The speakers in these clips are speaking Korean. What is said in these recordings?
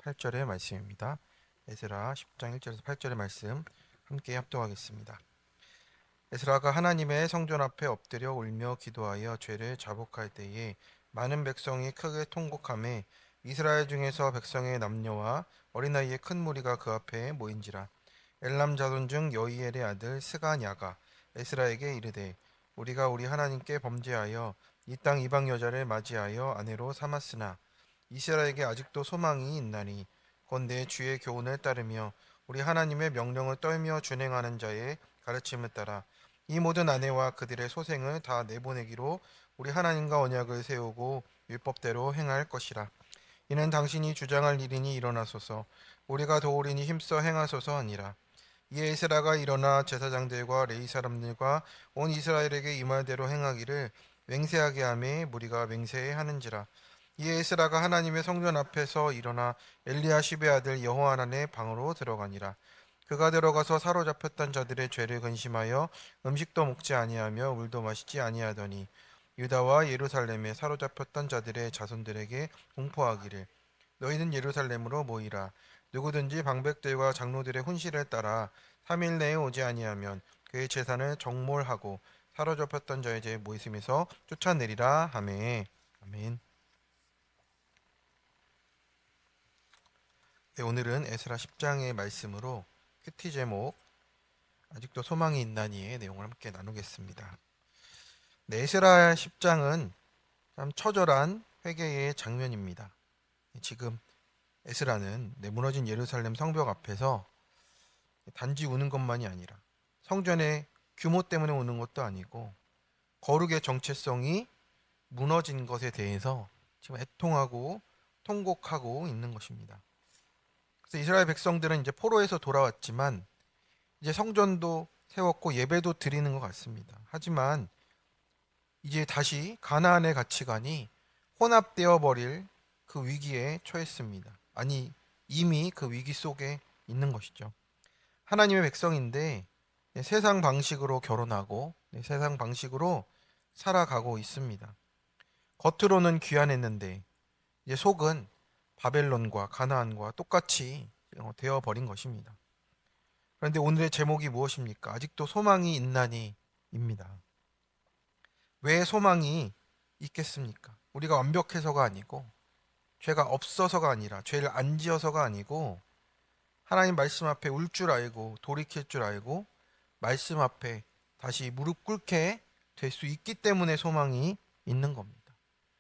8절의 말씀입니다. 에스라 10장 1절에서 8절의 말씀 함께 합독하겠습니다. 에스라가 하나님의 성전 앞에 엎드려 울며 기도하여 죄를 자복할 때에 많은 백성이 크게 통곡하매 이스라엘 중에서 백성의 남녀와 어린아이의 큰 무리가 그 앞에 모인지라. 엘람 자손 중 여이엘의 아들 스가냐가 에스라에게 이르되 우리가 우리 하나님께 범죄하여 이 땅 이방 여자를 맞이하여 아내로 삼았으나 이스라엘에게 아직도 소망이 있나니 건대 주의 교훈을 따르며 우리 하나님의 명령을 떨며 준행하는 자의 가르침을 따라 이 모든 아내와 그들의 소생을 다 내보내기로 우리 하나님과 언약을 세우고 율법대로 행할 것이라. 이는 당신이 주장할 일이니 일어나소서, 우리가 도우리니 힘써 행하소서 하니라. 이에 에스라가 일어나 제사장들과 레위 사람들과 온 이스라엘에게 이 말대로 행하기를 맹세하게 하매 무리가 맹세하는지라. 이에 에스라가 하나님의 성전 앞에서 일어나 엘리야십의 아들 여호하난의 방으로 들어가니라. 그가 들어가서 사로잡혔던 자들의 죄를 근심하여 음식도 먹지 아니하며 물도 마시지 아니하더니 유다와 예루살렘에 사로잡혔던 자들의 자손들에게 공포하기를 너희는 예루살렘으로 모이라. 누구든지 방백들과 장로들의 훈시를 따라 3일 내에 오지 아니하면 그의 재산을 정몰하고 사로잡혔던 자의 죄 모이심에서 쫓아내리라 하매. 아멘. 네, 오늘은 에스라 10장의 말씀으로 큐티 제목 아직도 소망이 있나니의 내용을 함께 나누겠습니다. 네, 에스라 10장은 참 처절한 회개의 장면입니다. 지금 에스라는 무너진 예루살렘 성벽 앞에서 단지 우는 것만이 아니라 성전의 규모 때문에 우는 것도 아니고 거룩의 정체성이 무너진 것에 대해서 지금 애통하고 통곡하고 있는 것입니다. 그래서 이스라엘 백성들은 이제 포로에서 돌아왔지만 이제 성전도 세웠고 예배도 드리는 것 같습니다. 하지만 이제 다시 가나안의 가치관이 혼합되어 버릴 그 위기에 처했습니다. 아니, 이미 그 위기 속에 있는 것이죠. 하나님의 백성인데 세상 방식으로 결혼하고 세상 방식으로 살아가고 있습니다. 겉으로는 귀환했는데 이제 속은 바벨론과 가나안과 똑같이 되어 버린 것입니다. 그런데 오늘의 제목이 무엇입니까? 아직도 소망이 있나니입니다. 왜 소망이 있겠습니까? 우리가 완벽해서가 아니고 죄가 없어서가 아니라 죄를 안 지어서가 아니고 하나님 말씀 앞에 울 줄 알고 돌이킬 줄 알고 말씀 앞에 다시 무릎 꿇게 될 수 있기 때문에 소망이 있는 겁니다.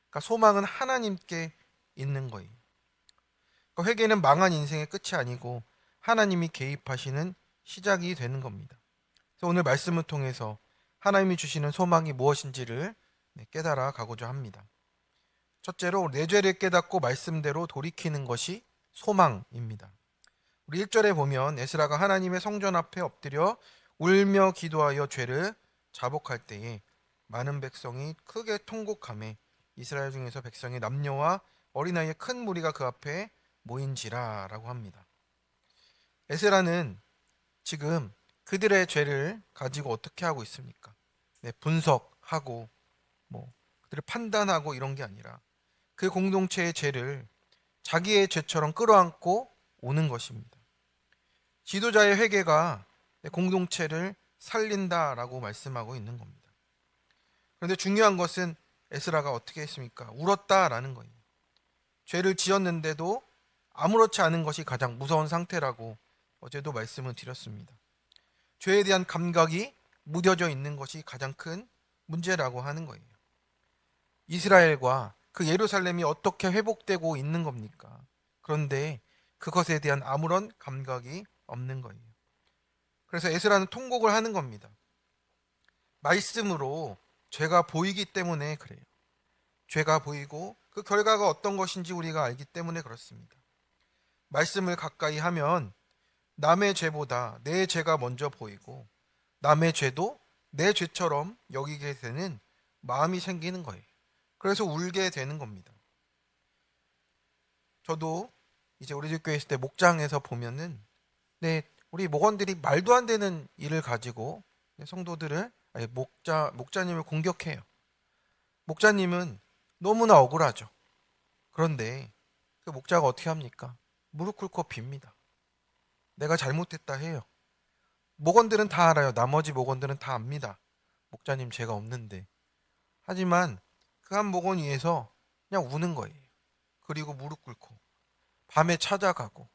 그러니까 소망은 하나님께 있는 거예요. 그러니까 회개는 망한 인생의 끝이 아니고 하나님이 개입하시는 시작이 되는 겁니다. 그래서 오늘 말씀을 통해서 하나님이 주시는 소망이 무엇인지를 깨달아 가고자 합니다. 첫째로 내 죄를 깨닫고 말씀대로 돌이키는 것이 소망입니다. 우리 1절에 보면 에스라가 하나님의 성전 앞에 엎드려 울며 기도하여 죄를 자복할 때에 많은 백성이 크게 통곡하며 이스라엘 중에서 백성의 남녀와 어린아이의 큰 무리가 그 앞에 모인지라라고 합니다. 에스라는 지금 그들의 죄를 가지고 어떻게 하고 있습니까? 분석하고 그들을 판단하고 이런 게 아니라 그 공동체의 죄를 자기의 죄처럼 끌어안고 오는 것입니다. 지도자의 회개가 공동체를 살린다라고 말씀하고 있는 겁니다. 그런데 중요한 것은 에스라가 어떻게 했습니까? 울었다라는 거예요. 죄를 지었는데도 아무렇지 않은 것이 가장 무서운 상태라고 어제도 말씀을 드렸습니다. 죄에 대한 감각이 무뎌져 있는 것이 가장 큰 문제라고 하는 거예요. 이스라엘과 그 예루살렘이 어떻게 회복되고 있는 겁니까? 그런데 그것에 대한 아무런 감각이 없는 거예요. 그래서 에스라는 통곡을 하는 겁니다. 말씀으로 죄가 보이기 때문에 그래요. 죄가 보이고 그 결과가 어떤 것인지 우리가 알기 때문에 그렇습니다. 말씀을 가까이 하면 남의 죄보다 내 죄가 먼저 보이고 남의 죄도 내 죄처럼 여기게 되는 마음이 생기는 거예요. 그래서 울게 되는 겁니다. 저도 이제 우리 집 교회 있을 때 목장에서 보면은 우리 목원들이 말도 안 되는 일을 가지고 성도들을 목자님을 공격해요. 목자님은 너무나 억울하죠. 그런데 그 목자가 어떻게 합니까? 무릎 꿇고 빕니다. 내가 잘못했다 해요. 목원들은 다 알아요. 나머지 목원들은 다 압니다. 목자님 죄가 없는데. 하지만 그 한 목원 위에서 그냥 우는 거예요. 그리고 무릎 꿇고 밤에 찾아가고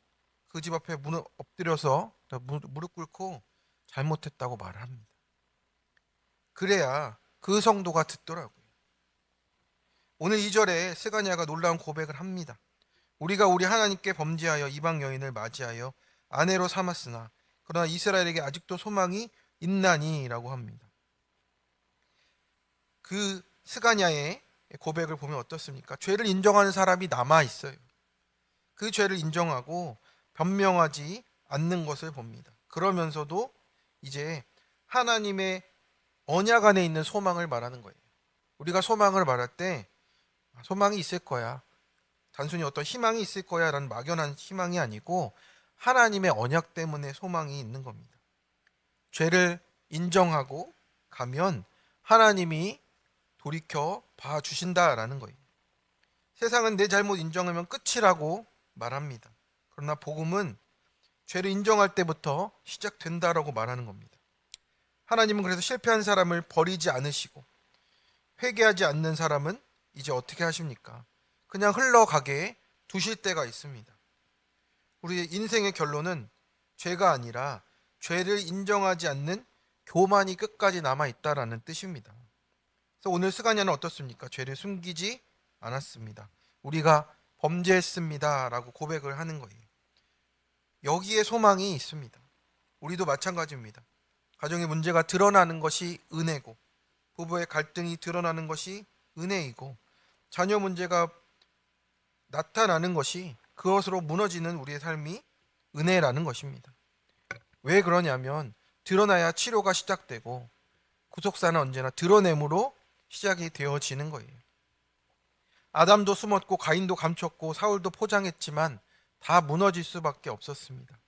그 집 앞에 엎드려서 무릎 꿇고 잘못했다고 말을 합니다. 그래야 그 성도가 듣더라고요. 오늘 2절에 스가랴가 놀라운 고백을 합니다. 우리가 우리 하나님께 범죄하여 이방 여인을 맞이하여 아내로 삼았으나 그러나 이스라엘에게 아직도 소망이 있나니라고 합니다. 그 스가랴의 고백을 보면 어떻습니까? 죄를 인정하는 사람이 남아 있어요. 그 죄를 인정하고 변명하지 않는 것을 봅니다. 그러면서도 이제 하나님의 언약 안에 있는 소망을 말하는 거예요. 우리가 소망을 말할 때 소망이 있을 거야. 단순히 어떤 희망이 있을 거야 라는 막연한 희망이 아니고 하나님의 언약 때문에 소망이 있는 겁니다. 죄를 인정하고 가면 하나님이 돌이켜 봐주신다라는 거예요. 세상은 내 잘못 인정하면 끝이라고 말합니다. 그러나 복음은 죄를 인정할 때부터 시작된다라고 말하는 겁니다. 하나님은 그래서 실패한 사람을 버리지 않으시고 회개하지 않는 사람은 이제 어떻게 하십니까? 그냥 흘러가게 두실 때가 있습니다. 우리의 인생의 결론은 죄가 아니라 죄를 인정하지 않는 교만이 끝까지 남아있다라는 뜻입니다. 그래서 오늘 스가랴는 어떻습니까? 죄를 숨기지 않았습니다. 우리가 범죄했습니다 라고 고백을 하는 거예요. 여기에 소망이 있습니다. 우리도 마찬가지입니다. 가정의 문제가 드러나는 것이 은혜고 부부의 갈등이 드러나는 것이 은혜이고 자녀 문제가 나타나는 것이 그것으로 무너지는 우리의 삶이 은혜라는 것입니다. 왜 그러냐면 드러나야 치료가 시작되고 구속사는 언제나 드러냄으로 시작이 되어지는 거예요. 아담도 숨었고 가인도 감췄고 사울도 포장했지만 다 무너질 수밖에 없었습니다.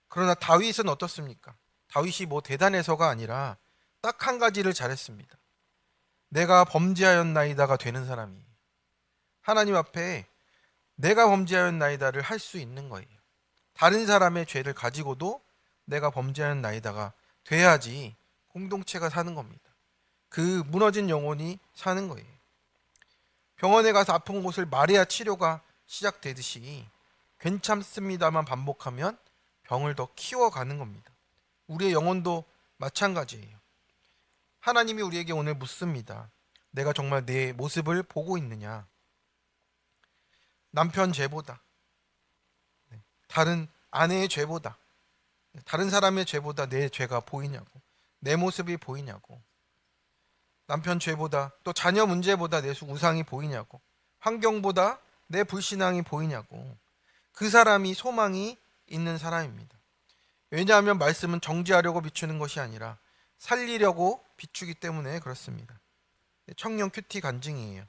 그러나 다윗은 어떻습니까? 다윗이 뭐 대단해서가 아니라 딱 한 가지를 잘했습니다. 내가 범죄하였나이다가 되는 사람이 하나님 앞에 내가 범죄하였나이다를 할 수 있는 거예요. 다른 사람의 죄를 가지고도 내가 범죄하였나이다가 돼야지 공동체가 사는 겁니다. 그 무너진 영혼이 사는 거예요. 병원에 가서 아픈 곳을 말해야 치료가 시작되듯이 괜찮습니다만 반복하면 병을 더 키워가는 겁니다. 우리의 영혼도 마찬가지예요. 하나님이 우리에게 오늘 묻습니다. 내가 정말 내 모습을 보고 있느냐? 남편 죄보다, 다른 아내의 죄보다, 다른 사람의 죄보다 내 죄가 보이냐고, 내 모습이 보이냐고, 남편 죄보다 또 자녀 문제보다 내 우상이 보이냐고, 환경보다 내 불신앙이 보이냐고. 그 사람이 소망이 있는 사람입니다. 왜냐하면 말씀은 정죄하려고 비추는 것이 아니라 살리려고 비추기 때문에 그렇습니다. 청년 큐티 간증이에요.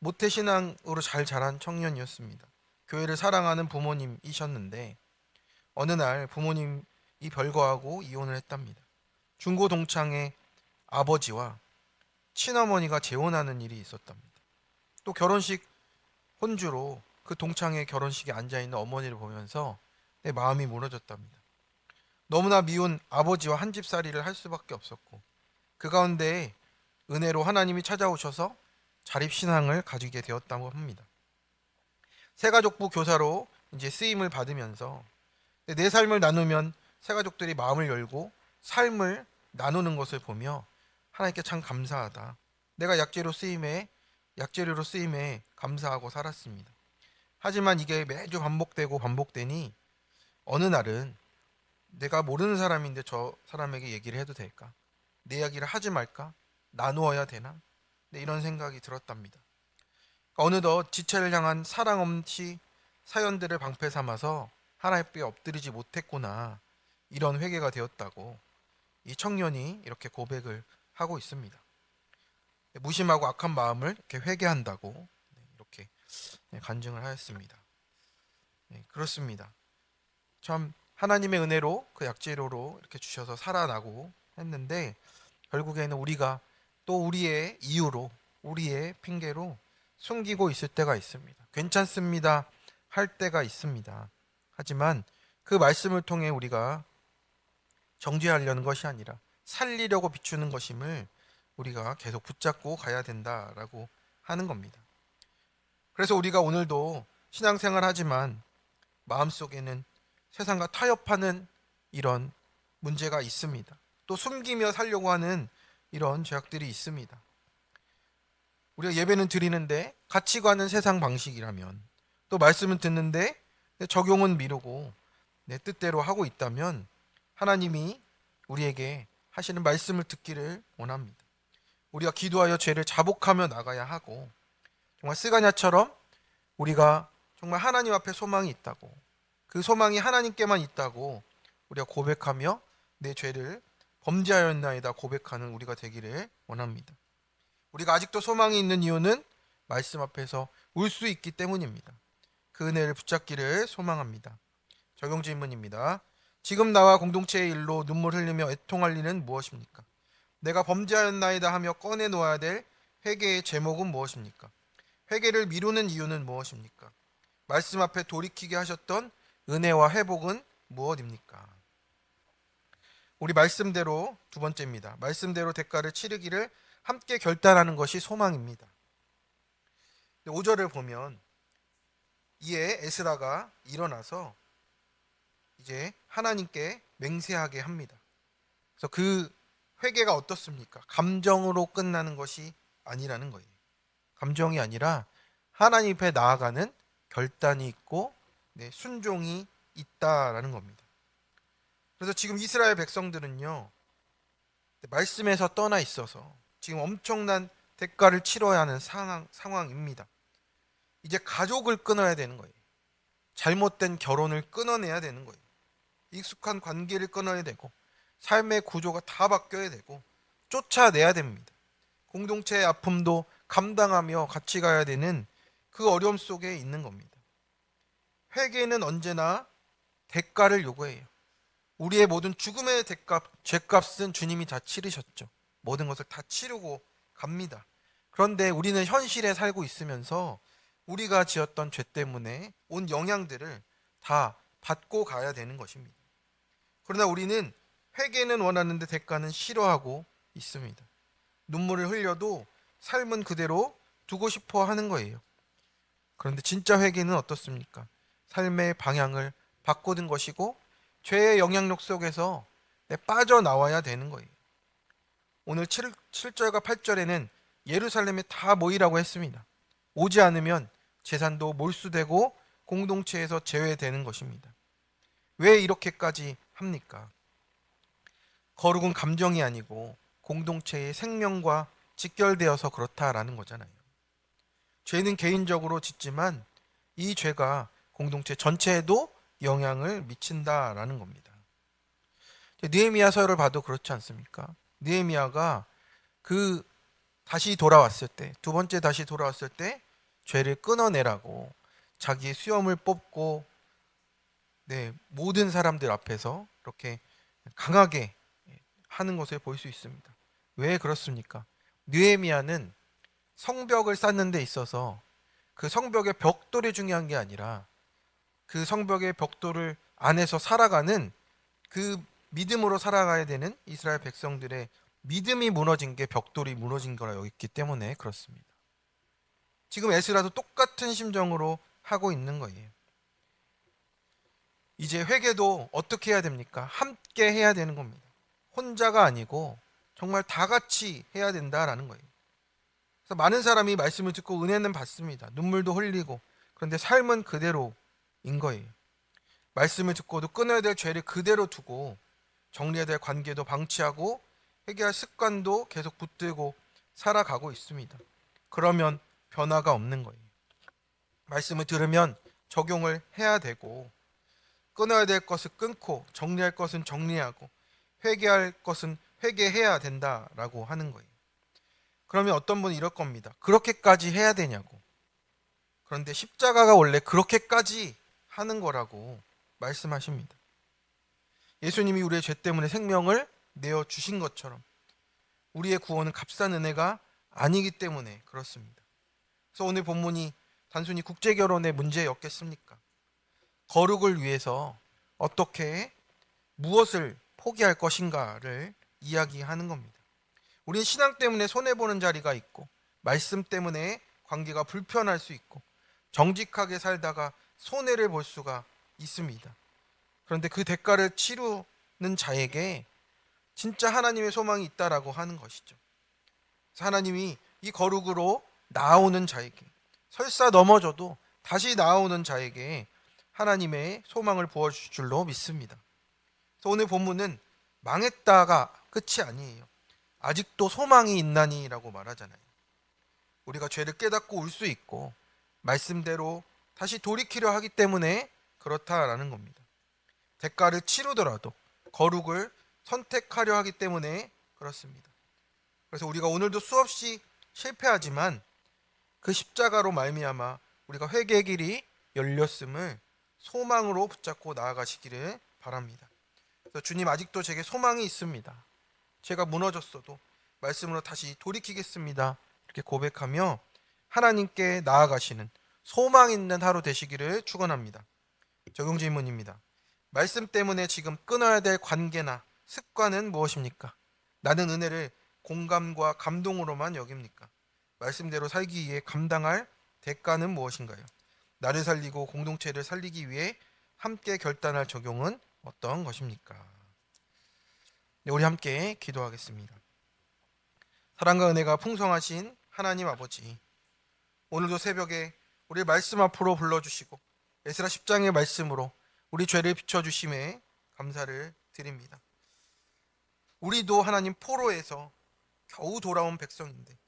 모태신앙으로 잘 자란 청년이었습니다. 교회를 사랑하는 부모님이셨는데 어느 날 부모님이 별거하고 이혼을 했답니다. 중고 동창의 아버지와 친어머니가 재혼하는 일이 있었답니다. 또 결혼식 혼주로 그 동창의 결혼식에 앉아있는 어머니를 보면서 내 마음이 무너졌답니다. 너무나 미운 아버지와 한 집살이를 할 수밖에 없었고 그 가운데 은혜로 하나님이 찾아오셔서 자립신앙을 가지게 되었다고 합니다. 새가족부 교사로 이제 쓰임을 받으면서 내 삶을 나누면 새가족들이 마음을 열고 삶을 나누는 것을 보며 하나님께 참 감사하다. 내가 약재료로 쓰임에 감사하고 살았습니다. 하지만 이게 매주 반복되니 어느 날은 내가 모르는 사람인데 저 사람에게 얘기를 해도 될까? 내 이야기를 하지 말까? 나누어야 되나? 이런 생각이 들었답니다. 어느덧 지체를 향한 사랑 없이 사연들을 방패 삼아서 하나님께 엎드리지 못했구나. 이런 회개가 되었다고 이 청년이 이렇게 고백을 하고 있습니다. 무심하고 악한 마음을 이렇게 회개한다고 이렇게 간증을 하였습니다. 그렇습니다. 참 하나님의 은혜로 그 약재료로 이렇게 주셔서 살아나고 했는데 결국에는 우리가 또 우리의 이유로 우리의 핑계로 숨기고 있을 때가 있습니다. 괜찮습니다 할 때가 있습니다. 하지만 그 말씀을 통해 우리가 정죄하려는 것이 아니라 살리려고 비추는 것임을 우리가 계속 붙잡고 가야 된다라고 하는 겁니다. 그래서 우리가 오늘도 신앙생활 하지만 마음속에는 세상과 타협하는 이런 문제가 있습니다. 또 숨기며 살려고 하는 이런 죄악들이 있습니다. 우리가 예배는 드리는데 가치관은 세상 방식이라면, 또 말씀은 듣는데 적용은 미루고 내 뜻대로 하고 있다면 하나님이 우리에게 하시는 말씀을 듣기를 원합니다. 우리가 기도하여 죄를 자복하며 나가야 하고, 정말 스가랴처럼 우리가 정말 하나님 앞에 소망이 있다고, 그 소망이 하나님께만 있다고 우리가 고백하며 내 죄를 범죄하였나이다 고백하는 우리가 되기를 원합니다. 우리가 아직도 소망이 있는 이유는 말씀 앞에서 울 수 있기 때문입니다. 그 은혜를 붙잡기를 소망합니다. 적용 질문입니다. 지금 나와 공동체의 일로 눈물 흘리며 애통할 일은 무엇입니까? 내가 범죄하였나이다 하며 꺼내 놓아야 될 회개의 제목은 무엇입니까? 회개를 미루는 이유는 무엇입니까? 말씀 앞에 돌이키게 하셨던 은혜와 회복은 무엇입니까? 우리 말씀대로, 두 번째입니다. 말씀대로 대가를 치르기를 함께 결단하는 것이 소망입니다. 5절을 보면 이에 에스라가 일어나서 이제 하나님께 맹세하게 합니다. 그래서 그 회개가 어떻습니까? 감정으로 끝나는 것이 아니라는 거예요. 감정이 아니라 하나님 앞에 나아가는 결단이 있고 순종이 있다라는 겁니다. 그래서 지금 이스라엘 백성들은요, 말씀에서 떠나 있어서 지금 엄청난 대가를 치러야 하는 상황입니다. 이제 가족을 끊어야 되는 거예요. 잘못된 결혼을 끊어내야 되는 거예요. 익숙한 관계를 끊어야 되고, 삶의 구조가 다 바뀌어야 되고, 쫓아내야 됩니다. 공동체의 아픔도 감당하며 같이 가야 되는 그 어려움 속에 있는 겁니다. 회개는 언제나 대가를 요구해요. 우리의 모든 죽음의 죄값은 주님이 다 치르셨죠. 모든 것을 다 치르고 갑니다. 그런데 우리는 현실에 살고 있으면서 우리가 지었던 죄 때문에 온 영향들을 다 받고 가야 되는 것입니다. 그러나 우리는 회개는 원하는데 대가는 싫어하고 있습니다. 눈물을 흘려도 삶은 그대로 두고 싶어 하는 거예요. 그런데 진짜 회개는 어떻습니까? 삶의 방향을 바꾸는 것이고 죄의 영향력 속에서 빠져나와야 되는 거예요. 오늘 7절과 8절에는 예루살렘에 다 모이라고 했습니다. 오지 않으면 재산도 몰수되고 공동체에서 제외되는 것입니다. 왜 이렇게까지 합니까? 거룩은 감정이 아니고 공동체의 생명과 직결되어서 그렇다라는 거잖아요. 죄는 개인적으로 짓지만 이 죄가 공동체 전체에도 영향을 미친다라는 겁니다. 느헤미야서를 봐도 그렇지 않습니까? 느헤미야가 다시 돌아왔을 때, 두 번째 다시 돌아왔을 때 죄를 끊어내라고 자기의 수염을 뽑고 모든 사람들 앞에서 이렇게 강하게 하는 것을 볼 수 있습니다. 왜 그렇습니까? 느헤미야는 성벽을 쌓는 데 있어서 그 성벽의 벽돌이 중요한 게 아니라 그 성벽의 벽돌을 안에서 살아가는, 그 믿음으로 살아가야 되는 이스라엘 백성들의 믿음이 무너진 게 벽돌이 무너진 거라 여겼기 때문에 그렇습니다. 지금 에스라도 똑같은 심정으로 하고 있는 거예요. 이제 회개도 어떻게 해야 됩니까? 함께 해야 되는 겁니다. 혼자가 아니고 정말 다 같이 해야 된다라는 거예요. 그래서 많은 사람이 말씀을 듣고 은혜는 받습니다. 눈물도 흘리고. 그런데 삶은 그대로인 거예요. 말씀을 듣고도 끊어야 될 죄를 그대로 두고 정리해야 될 관계도 방치하고 회개할 습관도 계속 붙들고 살아가고 있습니다. 그러면 변화가 없는 거예요. 말씀을 들으면 적용을 해야 되고, 끊어야 될 것을 끊고, 정리할 것은 정리하고, 회개할 것은 회개해야 된다라고 하는 거예요. 그러면 어떤 분은 이럴 겁니다. 그렇게까지 해야 되냐고. 그런데 십자가가 원래 그렇게까지 하는 거라고 말씀하십니다. 예수님이 우리의 죄 때문에 생명을 내어 주신 것처럼 우리의 구원은 값싼 은혜가 아니기 때문에 그렇습니다. 그래서 오늘 본문이 단순히 국제결혼의 문제였겠습니까? 거룩을 위해서 어떻게 무엇을 포기할 것인가를 이야기하는 겁니다. 우린 신앙 때문에 손해보는 자리가 있고 말씀 때문에 관계가 불편할 수 있고 정직하게 살다가 손해를 볼 수가 있습니다. 그런데 그 대가를 치르는 자에게 진짜 하나님의 소망이 있다라고 하는 것이죠. 하나님이 이 거룩으로 나아오는 자에게, 설사 넘어져도 다시 나아오는 자에게 하나님의 소망을 부어주실 줄로 믿습니다. 그래서 오늘 본문은 망했다가 끝이 아니에요. 아직도 소망이 있나니라고 말하잖아요. 우리가 죄를 깨닫고 올 수 있고 말씀대로 다시 돌이키려 하기 때문에 그렇다라는 겁니다. 대가를 치르더라도 거룩을 선택하려 하기 때문에 그렇습니다. 그래서 우리가 오늘도 수없이 실패하지만 그 십자가로 말미암아 우리가 회개의 길이 열렸음을 소망으로 붙잡고 나아가시기를 바랍니다. 그래서 주님, 아직도 제게 소망이 있습니다. 제가 무너졌어도 말씀으로 다시 돌이키겠습니다. 이렇게 고백하며 하나님께 나아가시는 소망 있는 하루 되시기를 축원합니다. 적용 질문입니다. 말씀 때문에 지금 끊어야 될 관계나 습관은 무엇입니까? 나는 은혜를 공감과 감동으로만 여깁니까? 말씀대로 살기 위해 감당할 대가는 무엇인가요? 나를 살리고 공동체를 살리기 위해 함께 결단할 적용은 어떤 것입니까? 네, 우리 함께 기도하겠습니다. 사랑과 은혜가 풍성하신 하나님 아버지, 오늘도 새벽에 우리 말씀 앞으로 불러주시고 에스라 10장의 말씀으로 우리 죄를 비춰주심에 감사를 드립니다. 우리도 하나님 포로에서 겨우 돌아온 백성인데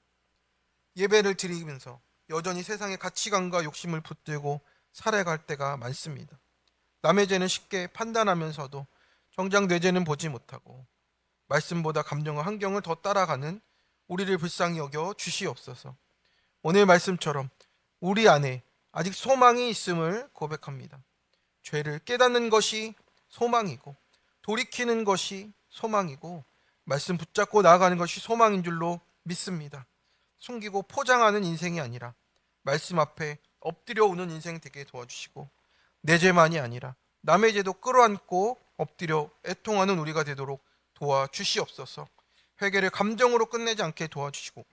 예배를 드리면서 여전히 세상의 가치관과 욕심을 붙들고 살아갈 때가 많습니다. 남의 죄는 쉽게 판단하면서도 정작 내 죄는 보지 못하고 말씀보다 감정과 환경을 더 따라가는 우리를 불쌍히 여겨 주시옵소서. 오늘 말씀처럼 우리 안에 아직 소망이 있음을 고백합니다. 죄를 깨닫는 것이 소망이고 돌이키는 것이 소망이고 말씀 붙잡고 나아가는 것이 소망인 줄로 믿습니다. 숨기고 포장하는 인생이 아니라 말씀 앞에 엎드려 오는 인생 되게 도와주시고 내 죄만이 아니라 남의 죄도 끌어안고 엎드려 애통하는 우리가 되도록 도와주시옵소서. 회개를 감정으로 끝내지 않게 도와주시고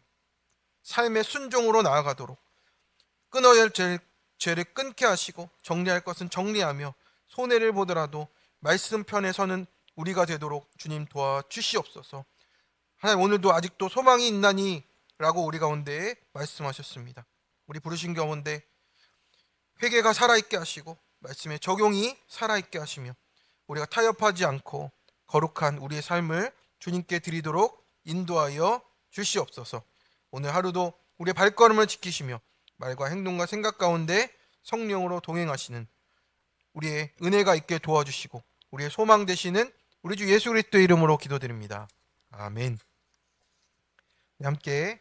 삶의 순종으로 나아가도록 끊어야 할 죄를 끊게 하시고 정리할 것은 정리하며 손해를 보더라도 말씀 편에 서는 우리가 되도록 주님 도와주시옵소서. 하나님, 오늘도 아직도 소망이 있나니 라고 우리 가운데 말씀하셨습니다. 우리 부르신 가운데 회개가 살아있게 하시고 말씀의 적용이 살아있게 하시며 우리가 타협하지 않고 거룩한 우리의 삶을 주님께 드리도록 인도하여 주시옵소서. 오늘 하루도 우리의 발걸음을 지키시며 말과 행동과 생각 가운데 성령으로 동행하시는 우리의 은혜가 있게 도와주시고 우리의 소망 되시는 우리 주 예수 그리스도의 이름으로 기도드립니다. 아멘. 함께